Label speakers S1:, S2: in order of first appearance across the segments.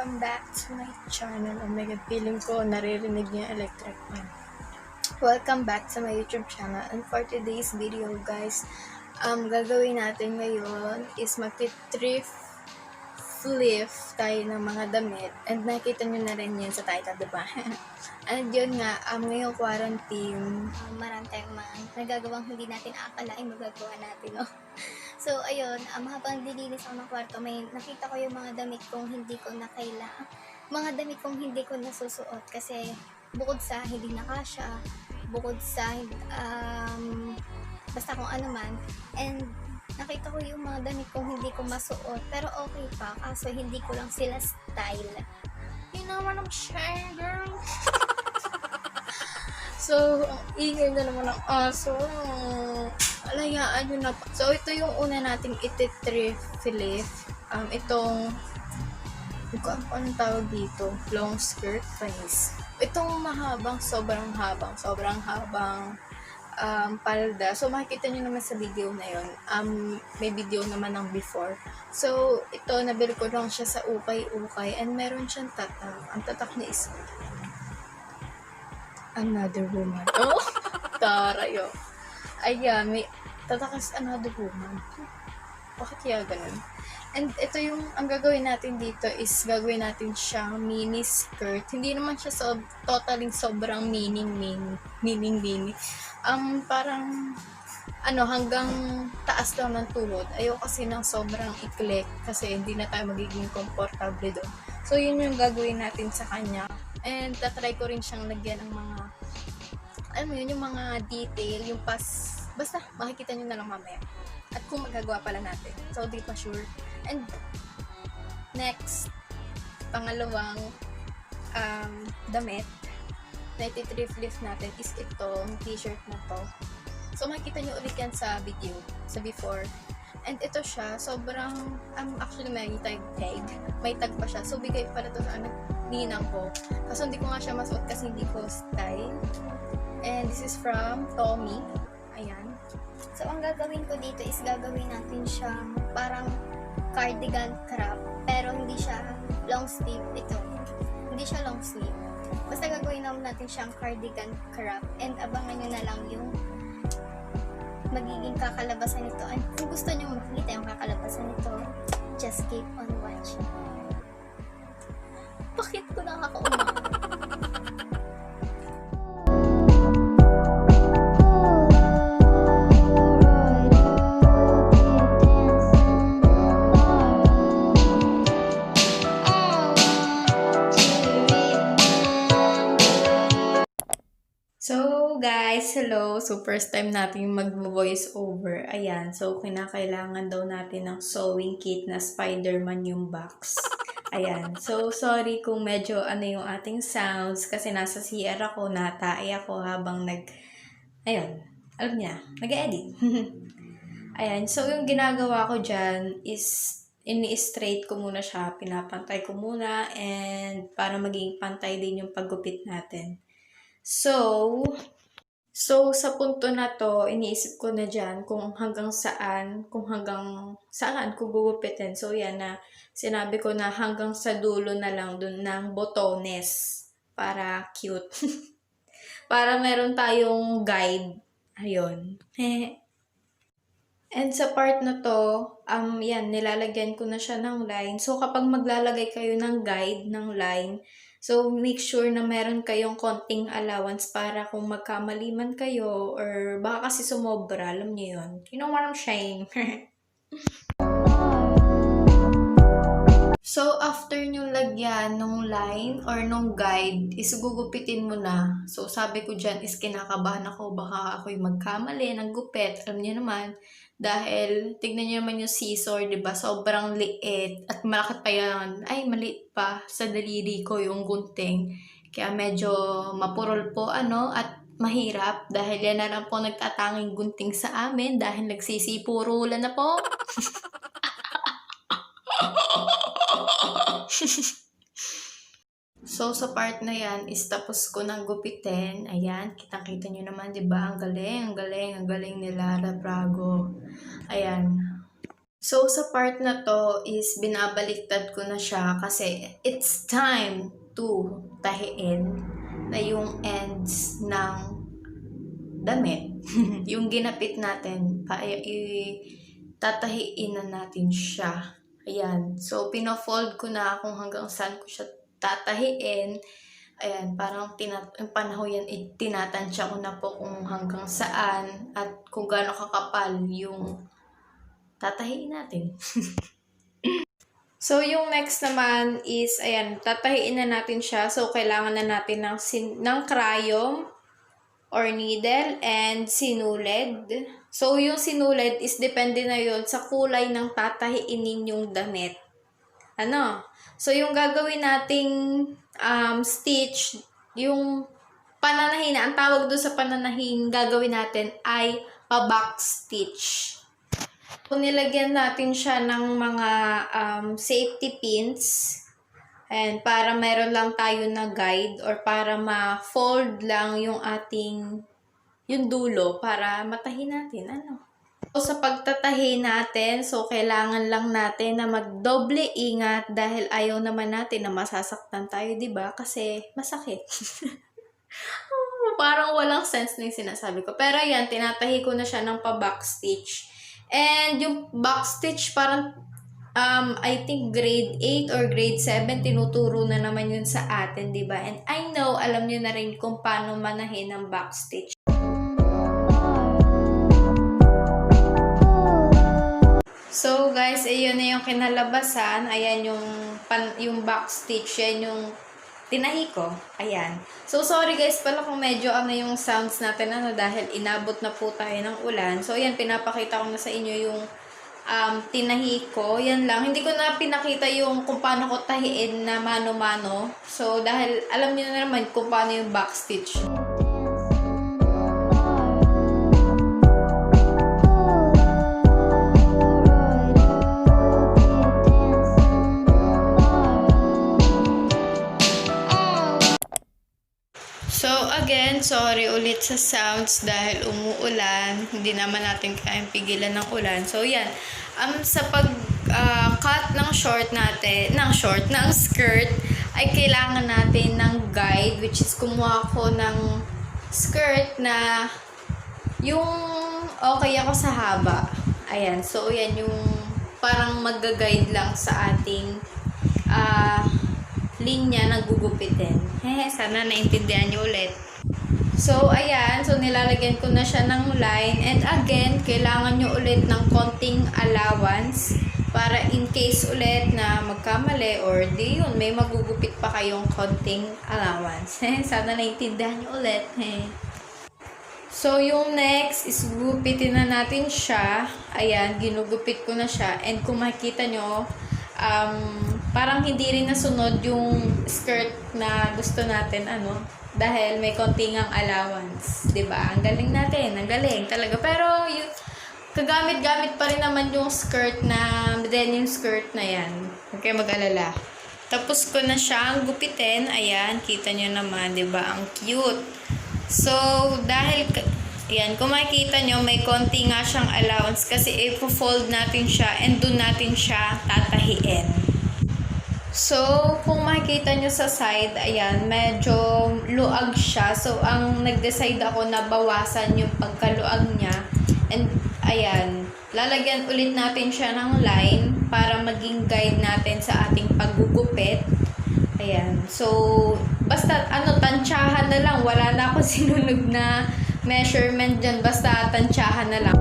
S1: Welcome back to my channel. Oh my god, feeling ko naririnig niyo yung electric fan. Welcome back to my YouTube channel. And for today's video guys, gagawin natin ngayon is magti-thrift flip tayo ng mga damit. And nakita nyo na rin yun sa title, diba? And yun nga, ngayong quarantine, marami tayong mga nagagawang hindi natin akalain magagawa natin, no? So, ayun, habang dilinis ako ng kwarto, may nakita ko yung mga damit kong hindi ko na kailangan. Mga damit kong hindi ko nasusuot kasi bukod sa hindi nakasya, bukod sa basta kung ano man. And nakita ko yung mga damit kong hindi ko masuot, pero okay pa, kaso hindi ko lang sila style. You know what I'm saying, girl? So, ang ingay na naman ng aso. Alayaan nyo na. So, ito yung una nating iti-thrift flip. Itong, hindi ko anong tawag dito, long skirt panis. Itong mahabang, sobrang habang palda. So, makikita nyo naman sa video na yun. May video naman ng before. So, ito, nabili ko lang siya sa ukay-ukay and meron siyang tatak. Ang tatak niya is Another Woman. Oh, tarayo. Ayan, may tatakas Another Woman. Bakit kaya ganun? And ito yung, ang gagawin natin dito is gagawin natin siyang mini skirt. Hindi naman siya totaling sobrang mini. Parang, hanggang taas lang ng tuhod. Ayoko kasi ng sobrang iklik kasi hindi na tayo magiging komportable doon. So, yun yung gagawin natin sa kanya. And tatry ko rin siyang lagyan ng mga, yung mga detail, yung basta makikita nyo na lang mamaya. At kung magagawa pala natin. So, di pa sure. And next, pangalawang damit na iti-thrift natin is itong t-shirt na to. So, makikita nyo ulit yan sa video, sa before. And ito siya, sobrang, actually may tag. May tag pa siya. So, bigay pala to sa ninang ko. Kaso hindi ko nga siya masuot kasi hindi ko style. And this is from Tommy. Ayan. So, ang gagawin ko dito is gagawin natin siyang parang cardigan crop. Pero hindi siya long sleeve. Ito. Hindi siya long sleeve. Basta gagawin natin siyang cardigan crop. And abangan nyo na lang yung magiging kakalabasan nito. And kung gusto nyo makita yung kakalabasan nito, just keep on watching. Bakit ko nakakauma? So, guys, hello. So, first time natin mag-voice over. Ayan. So, kinakailangan daw natin ng sewing kit na Spider-Man yung box. Ayan. So, sorry kung medyo yung ating sounds kasi nasa CR ako, natae ako habang alam niya, nag-edit. Ayan. So, yung ginagawa ko dyan is ini-straight ko muna siya, pinapantay ko muna and para maging pantay din yung paggupit natin. So, sa punto na to, iniisip ko na dyan kung hanggang saan ko gugupitin. So, yan na, sinabi ko na hanggang sa dulo na lang dun ng botones para cute. Para meron tayong guide. Ayun. And sa part na to, yan, nilalagyan ko na siya ng line. So, kapag maglalagay kayo ng guide, ng line, so, make sure na meron kayong konting allowance para kung magkamali man kayo or baka kasi sumobra, alam niyo yun. You know what I'm saying? So, after nyo lagyan nung line or nung guide, is gugupitin mo na. So, sabi ko dyan is kinakabahan ako, baka ako'y magkamali ng gupit. Alam niyo naman, dahil tignan niyo naman yung scissor, diba? Sobrang liit at malaki pa yan. Ay, maliit pa sa daliri ko yung gunting. Kaya medyo mapurol po at mahirap dahil yan na lang po nagtatanging gunting sa amin dahil nagsisipurulan na po. So, sa part na yan is tapos ko nang gupitin. Ayan, kitang-kita nyo naman, diba? Ang galing nila, Brago. Ayan. So, sa part na to is binabaliktad ko na siya kasi it's time to tahiin na yung ends ng damit. Yung ginapit natin, tatahiin na natin siya. Ayan. So, pina-fold ko na kung hanggang saan ko siya tatahiin. Ayan, parang yung panahon yan, tinatansya ko na po kung hanggang saan at kung gaano kakapal yung tatahiin natin. So, yung next naman is, ayan, tatahiin na natin siya. So, kailangan na natin ng crayon or needle and sinulid. So, yung sinulid is depende na yun sa kulay ng tatahiin ninyong damit. Ano? So, yung gagawin nating stitch, yung pananahin, ang tawag doon sa pananahin gagawin natin ay pa-box stitch. Kung nilagyan natin siya ng mga safety pins, and para meron lang tayo na guide or para ma-fold lang yung yung dulo para matahin natin. Ano? So, sa pagtatahi natin, so kailangan lang natin na magdoble ingat dahil ayaw naman natin na masasaktan tayo, di ba? Kasi masakit. Parang walang sense na yung sinasabi ko. Pero yan, tinatahi ko na siya ng pa-box stitch. And yung box stitch, parang, I think grade 8 or grade 7, tinuturo na naman yun sa atin, di ba? And I know, alam nyo na rin kung paano manahin ng box stitch. So, guys, ayun na yung kinalabasan. Ayan yung box stitch. Yan yung tinahi ko. Ayan. So, sorry guys pala kung medyo yung sounds natin dahil inabot na po tayo ng ulan. So, ayan, pinapakita ko na sa inyo yung tinahi ko. Yan lang. Hindi ko na pinakita yung kung paano ko tahiin na mano-mano. So, dahil alam niyo na naman kung paano yung box stitch. So, again, sorry ulit sa sounds dahil umuulan. Hindi naman natin kayang pigilan ng ulan. So, yan. Sa pag-cut ng short natin, ng skirt, ay kailangan natin ng guide, which is kumuha ko ng skirt na yung okay ako sa haba. Ayan. So, yan yung parang mag-guide lang sa ating linya na gugupitin. Sana naintindihan nyo ulit. So, ayan. So, nilalagyan ko na siya ng line. And again, kailangan nyo ulit ng konting allowance para in case ulit na magkamali or di yun, may magugupit pa kayong konting allowance. Sana naintindihan nyo ulit. So, yung next is gupitin na natin siya. Ayan, ginugupit ko na siya. And kung makikita nyo, parang hindi rin nasunod yung skirt na gusto natin, dahil may konting ang allowance, 'di ba? Ang galing natin, ang galing talaga. Pero yung kagamit-gamit pa rin naman yung skirt na denim skirt na 'yan. Huwag kayo mag-alala. Tapos ko na siyang gupitin. Ayan, kita nyo naman, 'di ba? Ang cute. So, dahil ayan, kung makikita nyo, may konti nga siyang allowance kasi i-fold natin siya and doon natin siya tatahiin. So, kung makikita nyo sa side, ayan, medyo luag siya. So, ang nag-decide ako na bawasan yung pagkaluag niya. And, ayan, lalagyan ulit natin siya ng line para maging guide natin sa ating paggugupit. Ayan. So, basta, tansyahan na lang. Wala na ako sinunog na measurement dyan. Basta, tansyahan na lang.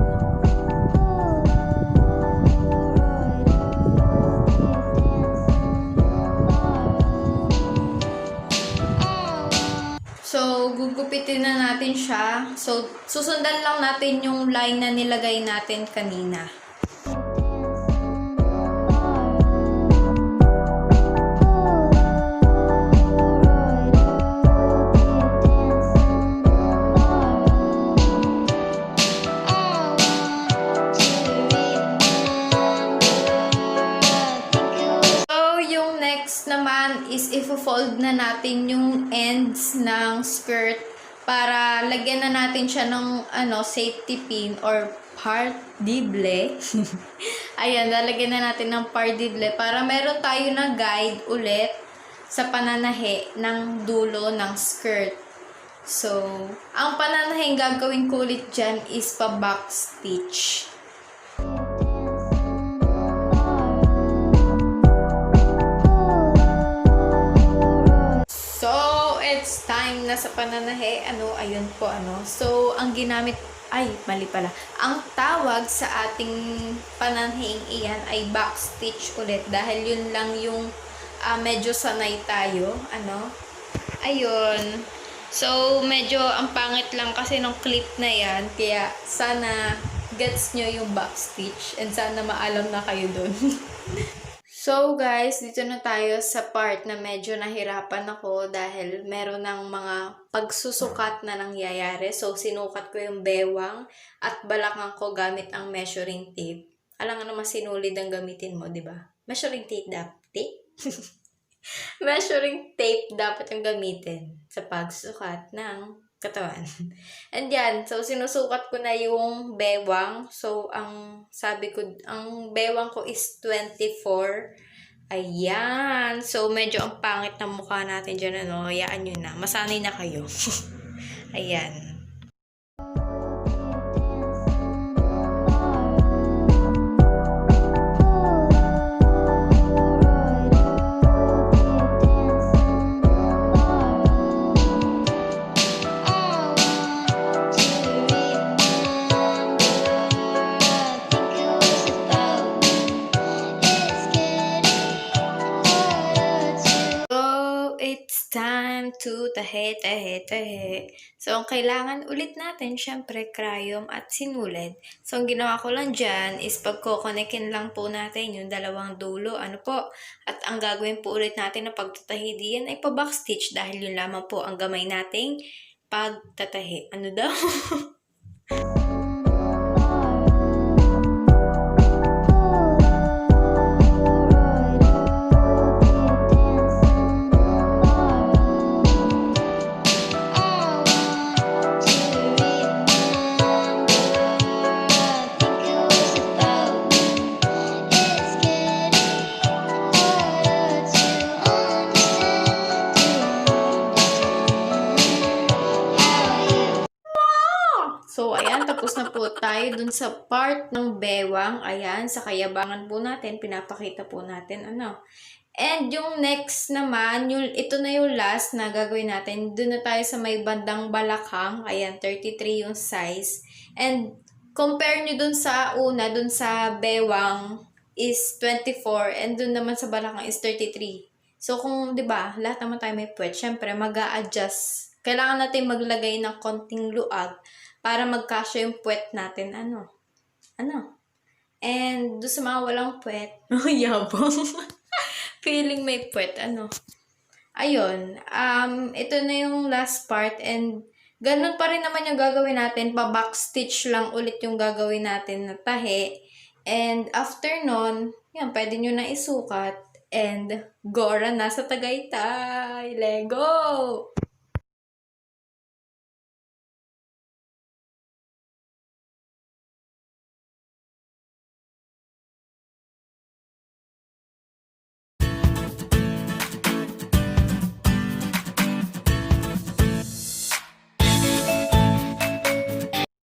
S1: So, gugupitin na natin siya. So, susundan lang natin yung line na nilagay natin kanina. Naman is i-fold na natin yung ends ng skirt para lagyan na natin siya ng safety pin or pardible. Ayan, lalagyan na natin ng pardible para meron tayo na guide ulit sa pananahi ng dulo ng skirt. So, ang pananahing gagawin ko ulit dyan is pa-back stitch. So, it's time na sa pananahe. Ayun po, So, ang ginamit, mali pala. Ang tawag sa ating pananahing iyan ay back stitch ulit. Dahil yun lang yung medyo sanay tayo. Ayun. So, medyo ang pangit lang kasi ng clip na yan. Kaya, sana gets nyo yung back stitch. And sana maalam na kayo dun. So guys, dito na tayo sa part na medyo nahirapan ako dahil meron ng mga pagsusukat na nangyayari. So sinukat ko yung bewang at balakang ko gamit ang measuring tape. Alam nga naman sinulid ang gamitin mo, di ba? Measuring tape dapat. Measuring tape dapat yung gamitin sa pagsukat ng katawan. And yan, so sinusukat ko na yung bewang. So, ang bewang ko is 24. Ayan. So, medyo ang pangit ng mukha natin dyan, hayaan nyo na. Masanay na kayo. Ayan. Time to tahe. So, ang kailangan ulit natin, syempre, crayon at sinulid. So, ang ginawa ko lang dyan is pagkokonekin lang po natin yung dalawang dulo. At ang gagawin po ulit natin na pagtatahi diyan ay pa-back stitch dahil yun lamang po ang gamay nating pagtatahi. Ano daw? So, ayan, tapos na po tayo dun sa part ng bewang. Ayan, sa kayabangan po natin, pinapakita po natin, And yung next naman, ito na yung last na gagawin natin. Dun na tayo sa may bandang balakang. Ayan, 33 yung size. And, compare nyo dun sa una, dun sa bewang is 24. And dun naman sa balakang is 33. So, kung, di ba, lahat naman tayo may puwet, syempre, mag-a-adjust. Kailangan natin maglagay ng konting luag para magkasya yung puwet natin, And, doon sa mga walang puwet, yabang. Feeling may puwet, Ayun, ito na yung last part, and ganun pa rin naman yung gagawin natin, pa-back stitch lang ulit yung gagawin natin na tahi. And, after nun, yan, pwede nyo na isukat, and, Gora na sa Tagaytay! Lego!